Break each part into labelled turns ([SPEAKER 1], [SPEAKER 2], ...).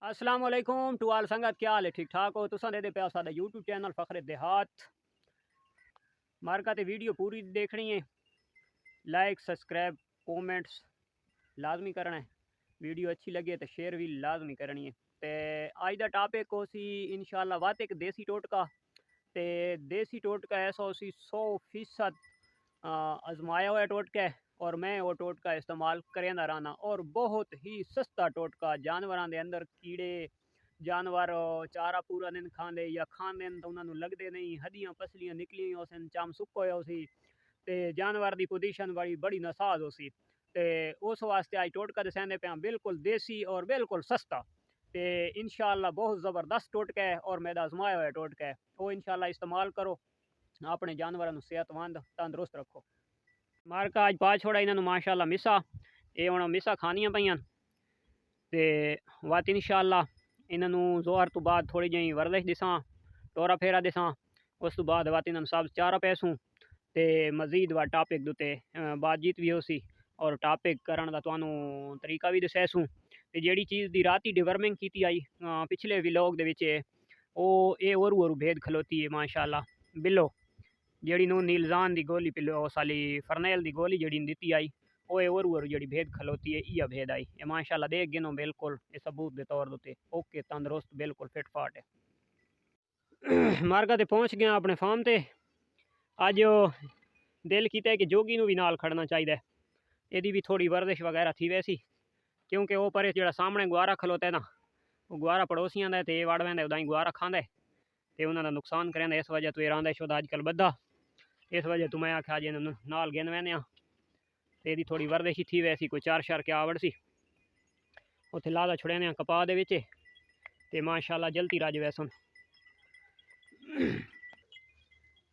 [SPEAKER 1] अस्सलाम वालेकुम टू आल संगत, क्या हाल है? ठीक ठाक हो? तुसां दे पे साडा यूट्यूब चैनल फखरे देहात मारका ते वीडियो पूरी देखनी है। लाइक सब्सक्राइब कमेंट्स लाजमी करना है। वीडियो अच्छी लगे तो शेयर भी लाजमी करनी है। ते अज का टॉपिक हो सी इंशाल्लाह वात एक देसी टोटका। ते देसी टोटका ऐसा सी 100% आजमाया हुआ टोटका है और मैं वो टोटका इस्तेमाल करेंदा रहना। और बहुत ही सस्ता टोटका, जानवरों के अंदर कीड़े जानवर चारा पूरा दिन खाते या खाते तो उन्होंने लगते नहीं, हड्डियां पसलियां निकली हो सन, चम सुक्को हो सी ते जानवर की पोजीशन बड़ी बड़ी नसाज हो सी। ते उस वास्ते अज टोटका दसेंदे पे बिल्कुल देसी और बिल्कुल सस्ता। ते इंशाल्लाह बहुत ज़बरदस्त टोटका है और मेरा आजमाया हुआ टोटका है। वो इंशाल्लाह इस्तेमाल करो, अपने जानवरों सेहतमंद तंदुरुस्त रखो। मारका अज पा छोड़ा इन्होंने माशाल्लाह मिसा, ये हुण मिसा खानियां पईयां ते वत इंशाल्लाह इन्हों जोहर तो बाद थोड़ी जी वर्जिश दिसां, टोरा फेरा दिसां। उस तो बाद वत इन्हों सब चारा पैसूँ ते मजीद व टॉपिक दुते बातचीत भी होसी और टॉपिक करन दा तुहानू तरीका भी दसैसूँ। ते जेड़ी चीज़ दी राती डिवर्मिंग की आई पिछले व्लॉग दे विच ओ ये ओरू ओरू भेद खलोती है माशाल्लाह। बिल्लो जेड़ी नू नीलजान दी गोली पिलो साली फरनैल दी गोली जेड़ी दित्ती आई ओए ओरू ओरू जेड़ी भेद खलोती है इया भेद आई ये माशाल्लाह देख गिनो बिल्कुल ये सबूत दे तौर दुते ओके तंदुरुस्त बिल्कुल फिट फाट है। मार्गा ते पहुँच गया अपने फार्म ते। अज दिल किया कि जोगी नू भी नाल खड़ना चाहिए, यदी भी थोड़ी वर्जिश वगैरह थी वैसी, क्योंकि वो पर जो सामने गुआरा खलोता है ना वो गुआरा पड़ोसियों का तो वड़ वह उदा ही गुआरा खाँदा है तो उन्होंने नुकसान करें। इस वजह तो ये रांदा शुद्ध अजकल बदा, इस वजह तो मैं आख्या जी नाल गिन वैने तो यदी थोड़ी वर्जिश थी वैसी कोई चार शार क्या आवड़ सी उत्थे लादा छुड़े कपा दे विच ते माशाल्लाह जल्दी रज वैसन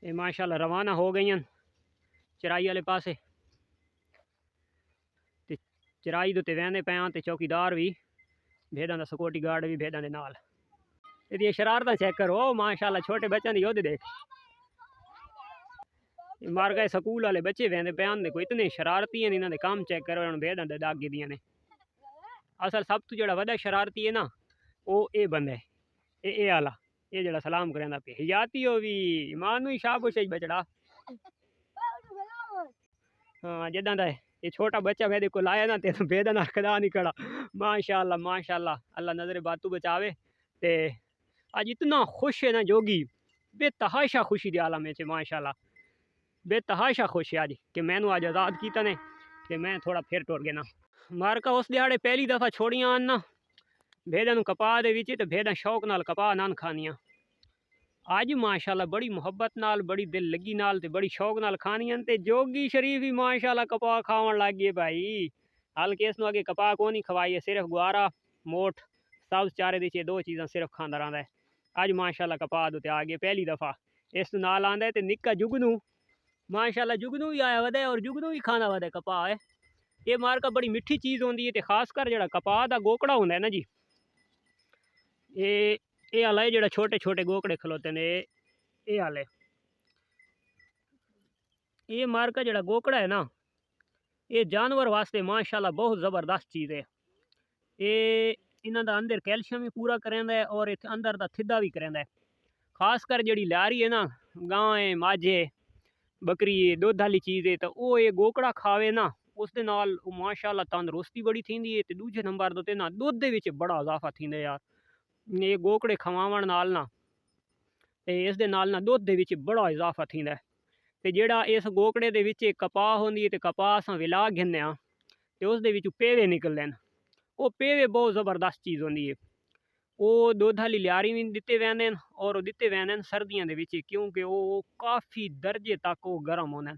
[SPEAKER 1] ये माशाल्लाह रवाना हो गई चराई वाले पासे। ते चराई तो वहदे पे तो चौकीदार भी भेदा का सिक्योरिटी गार्ड भी भेदा के नाल। ये शरारत चेक करो माशाल्लाह, छोटे बच्चों की युद्ध देख। मार गए स्कूल वाले बच्चे वहदे पे देखो इतने शरारती हैं, इन्होंने काम चेक करो भेदा दे दागे दियां ने। असल सब तो जो वड़ा शरारती है ना वो ये बंदा है, ये आला ये जरा सलाम करेंदा पे हयाती हो भी मानू ही शाबाश बचड़ा। हाँ जदा दा ये छोटा बच्चा मेरे को लाया ना तो बेदा ना कदा नहीं खड़ा। माशाल्लाह माशाल्लाह अल्लाह नजर बातू बचावे। ते आज इतना खुश है ना जोगी, बेतहाशा खुशी के आलम है माशाल्लाह, बेतहाशा खुश है आज कि मैनू आज आज़ाद किया ने ते मैं थोड़ा फिर टुर गया ना। मारका उस दिहाड़े पहली दफ़ा छोड़ियां ना भेदा कपा दे विच ते भेदा शौक नाल कपा नान खानियां। अज माशाल्लाह बड़ी मुहब्बत नाल बड़ी दिल लगी नाल ते बड़ी शौक नाल खानियां ते जोगी शरीफ ही माशाल्लाह कपा खावन लग गए भाई। हल्के इस अगे कपा को नहीं खवाई है, सिर्फ गुआरा मोठ सब चारे दी दो चीज़ां सिर्फ खांदा रहा है। अज माशाल्लाह कपा दे आ गए पहली दफ़ा। इस नाल आंदा है ते निक्का जुगनू माशाल्लाह जुगनू भी आया वह और जुगनू भी खाना वह कपा है। ये मारका बड़ी मिठी चीज़ होंगी है तो खासकर जो कपा का गोकड़ा होंगे ना जी, ये हाल है जो छोटे छोटे गोकड़े खलोते ने ये हाल है। ये मारका जो गोकड़ा है ना ये जानवर वास्ते माशाल्लाह बहुत ज़बरदस्त चीज़ है। ये इन्हों का अंदर कैल्शियम भी पूरा करेंदा है और अंदर का थिदा भी करेंदा है। खासकर जी लारी है ना गां है माझे बकरी दुध वाली चीज़ है तो वो ये गोकड़ा खावे ना उस दे नाल माशाल्लाह तंदुरुस्ती बड़ी थी है। तो दूजे नंबर तो ना दुध दे विच बड़ा इजाफा थींदा यार, ये गोकड़े खवावन नाल ना इस दे नाल ना दुध दे विच बड़ा इजाफा थींदा है। तो जेड़ा इस गोकड़े दे विच कपाह होंदी है तो कपाह असां विला गिनने तो उस दे विच पेवे निकलते हैं। वो पेवे बहुत ज़बरदस्त चीज़ होंदी है। वो दुध वाली लियारी भी दिते वहदे और दिते वहदे सर्दियों के विच क्योंकि वो काफ़ी दर्जे तक वो गर्म होंदे।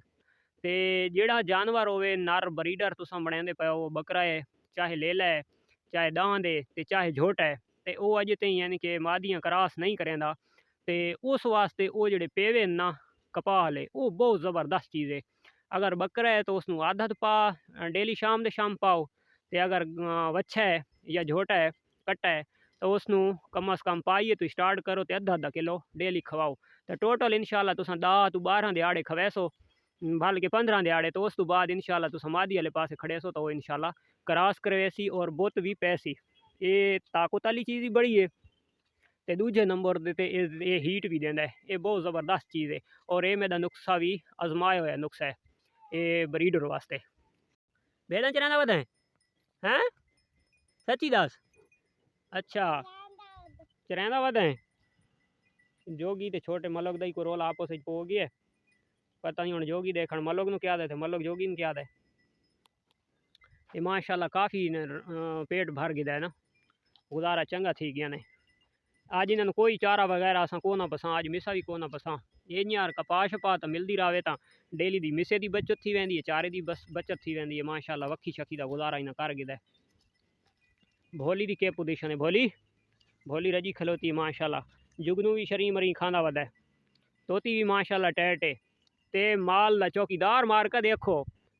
[SPEAKER 1] तो जेड़ा जानवर होवे नर ब्रीडर तुसां बनाते पे वो बकरा है चाहे लेला है चाहे दांद है तो चाहे झोटा है तो वो अजे तई यानी कि मादियाँ क्रॉस नहीं करेंदा। तो उस वास्ते वो जोड़े पेवे ना कपाह वाले वो बहुत ज़बरदस्त चीज़ है। अगर बकरा है तो उसनू आदत पा डेली शाम दे शाम पाओ, तो अगर वच्छा है या झोटा है कट्टा है तो उसनू कम अज़ कम पाइए तो स्टार्ट करो तो अद्धा अद्धा किलो डेली खवाओ तो टोटल इंशाल्लाह तुसां 10 तो 12 दिहाड़े खवैसो, बल्कि 15 दिहाड़े। तो उस तो बाद इंशाल्लाह तुसां मादी वाले पासे खड़े सो तो वो इंशाल्लाह क्रॉस करवेसी और बुत भी पैसी। ये ताकत वाली चीज़ ही बड़ी है। तो दूजे नंबर ते ये हीट भी देंदा है, ये बहुत ज़बरदस्त चीज़ है। और ये मेरा नुस्खा भी आजमाया हुआ नुस्खा है ये ब्रीडर वास्ते। भेड़ां चराना वध हैं सच्ची दस। अच्छा चरांदा वध है जोगी ते छोटे मलक दा ही कोई रोला आपस पो गया। पता नहीं हुण जोगी देखण मलक नूं क्या दे ते मलक जोगी नूं क्या दे। ये माशाल्लाह काफ़ी पेट भर गया है ना, गुजारा चंगा थी गया ने। अज इन्होंने कोई चारा वगैरह असां को ना पसां, अज मिसा भी को ना पसां। ये यार कपाह शपा तो मिलती रहे तो डेली की मिसे की बचत थी वेंदी है, चारे की बस बचत थी वेंदी है। माशाल्लाह वक्खी शक्की का गुजारा इन्हें कर गया है। भोली की क्या पोजीशन है, भोली भोली रजी खलोती है माशाल्लाह। जुगनू भी शरी मरी खाना वध है, तोती भी माशाल्लाह टैट है। ते माल दा चौकीदार मार के देखो,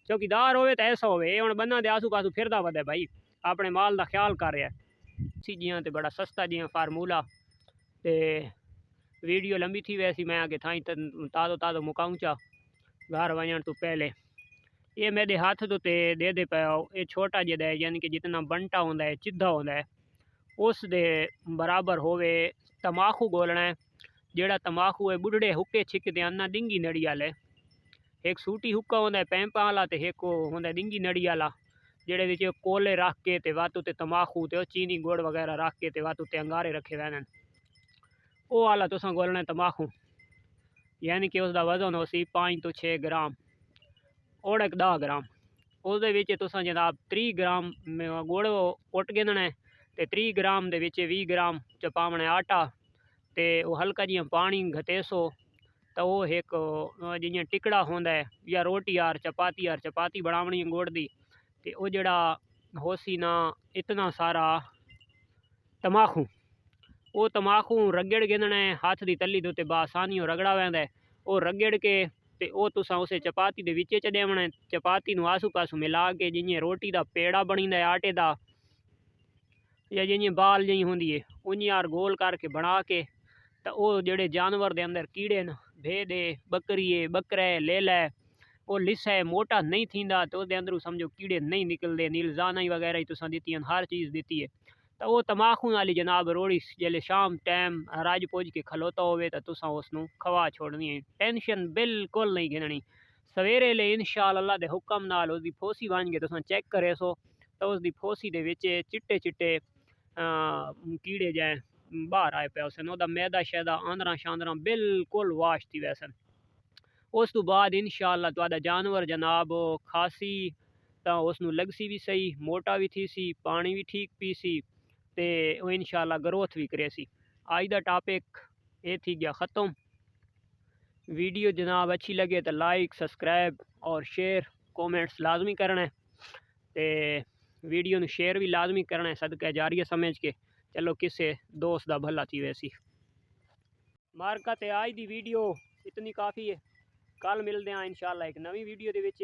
[SPEAKER 1] चौकीदार होवे तो ऐसा होवे हुण बन्ना दे आसू पासू फिरदा वध है भाई, अपने माल का ख्याल कर रहा है। सी जियां ते बड़ा सस्ता जियां फार्मूला। ते वीडियो लंबी थी वैसी, मैं आगे थाई ताज़ो ताज़ो मुकाऊं चा घर वजन तो पहले। ये मेरे हाथ तो दे दे पाओ, ये छोटा जिहा है, यानी कि जितना बंटा होंदा है चिद्धा होंदा है उस दे बराबर होवे तमाखू गोलना है। जेड़ा तमाखू है बुढ़ड़े हुक्के छिकदे अन्ना डिंगी नड़ी वाले, एक सूटी हुक्का होंदा है पैंपा वाला ते एक होंदा डिंगी नड़ी वाला, जेड़े विच कोले रख के ते वातू ते तमाखू ते चीनी गुड़ वगैरह रख के ते वातू ते अंगारे रखे वैन। वो वाला तुसां गोलना है तमाखू, यानी कि उसका वजन हो सी 5 तो 6 ग्राम, ओड़क 10 ग्राम। उस जनाब 30 ग्राम गुड़ कुट गिनना है, तो 30 ग्राम दे 20 ग्राम च पावना आटा, तो वो हल्का जिहा पानी घटेसो। तो वो एक जियां टिकड़ा होंदा है या रोटी यार चपाती बनावनी है गुड़ दी, तो वो जड़ा होसी ना इतना सारा तमाखू, वो तमाखू रगड़ गिनना है हाथ की तली के उत्ते बासानी रगड़ा वैंदा है। वो रगड़ के ते वो तुसां उसे चपाती दे विच च देवना है। चपाती नूं आसू पासू मिला के जियां रोटी का पेड़ा बनींदा है आटे का, या जियां बाल जी होंदी है उंज यार गोल करके बना के, तो वो जेड़े जानवर दे अंदर कीड़े न, भेड़ है बकरी है बकरा है लेला है, वो लिसा है मोटा नहीं थींदा, तो उसदे अंदरों समझो कीड़े नहीं निकलते। नीलजाना वगैरह ही तुसां दित्तियां, हर चीज़ दी है। तो वो तमाखू वाली जनाब रोड़ी जल्ले शाम टाइम रज पुज के खलोता होवे तो तुसां उसनूं खवा छोड़नी है, टेंशन बिल्कुल नहीं गिननी। सवेरे ले इंशाअल्लाह दे हुक्म नाल उसकी फोसी बन के तुसां चेक करे सो, तो उसकी फोसी दे विच चिट्टे चिट्टे कीड़े जाए बाहर आए पे सन, ओदा मैदा शैदा आंदरा शांदरा बिल्कुल वाश थी वैसन। उस तो बाद इंशाअल्लाह तुहाडा जानवर जनाब खासी तो उसनूं लगसी भी सही, मोटा भी थी सी, पानी भी ठीक पी सी, ते वो इंशाअल्लाह ग्रोथ भी करे सी। आज का टॉपिक ये थी गया ख़त्म। वीडियो जनाब अच्छी लगे तो लाइक सब्सक्राइब और शेयर कमेंट्स लाजमी करना है, तो वीडियो नूं शेयर भी लाजमी करना है सदका जारिया समझ के। चलो किसे दोस्त दा भला थी वैसी मार्का ते आज दी वीडियो इतनी काफ़ी है। कल मिलते हैं इंशाअल्लाह एक नवी वीडियो दे विच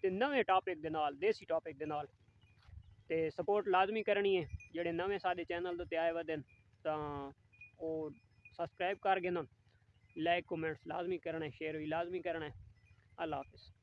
[SPEAKER 1] ते नवे टॉपिक दे नाल, देसी टॉपिक दे नाल। ते सपोर्ट लाजमी करनी है, जेडे नवे साडे चैनल ते आए वदन तां वो सब्सक्राइब कर गिनन, लाइक कमेंट्स लाजमी करना है, शेयर भी लाजमी करना है। अल्लाह हाफिज़।